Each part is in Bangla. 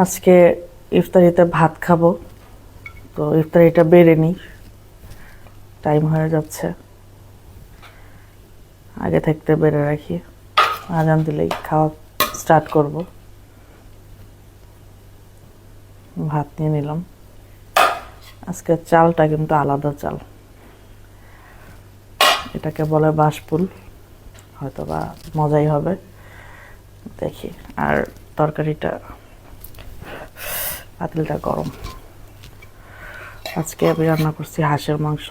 আজকে ইফতারিতে ভাত খাবো, তো ইফতারিটা বেড়ে নিই, টাইম হয়ে যাচ্ছে। আগে থাকতে বেড়ে রাখি, আজান দিলেই খাওয়া স্টার্ট করব। ভাত নিয়ে নিলাম। আজকে চালটা কিন্তু আলাদা চাল, এটাকে বলে বাঁশপুল, হয়তো বা মজাই হবে, দেখি। আর তরকারিটা, পাতিলটা গরম। আজকে আমি রান্না করছি হাঁসের মাংস,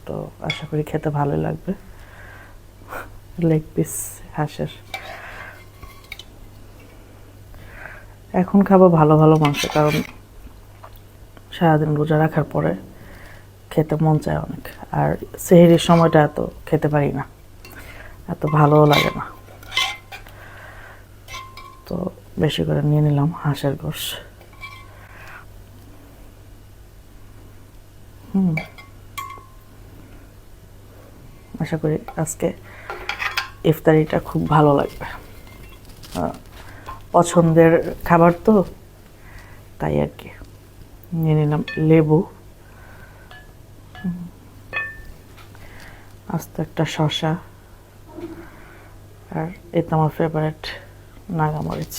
তো আশা করি খেতে ভালোই লাগবে। লেগ পিস হাঁসের। এখন খাবো ভালো ভালো মাংস, কারণ সারাদিন রোজা রাখার পরে খেতে মন চায় অনেক। আর সেহরির সময়টা এত খেতে পারি না, এত ভালোও লাগে না, তো বেশি করে নিয়ে নিলাম হাঁসের গোশ। আশা করি আজকে ইফতারিটা খুব ভালো লাগবে। পছন্দের খাবার তো, তাই আর কি। নিয়ে নিলাম লেবু, আস্ত একটা শসা, আর এই তো আমার ফেভারিট নাগামরিচ।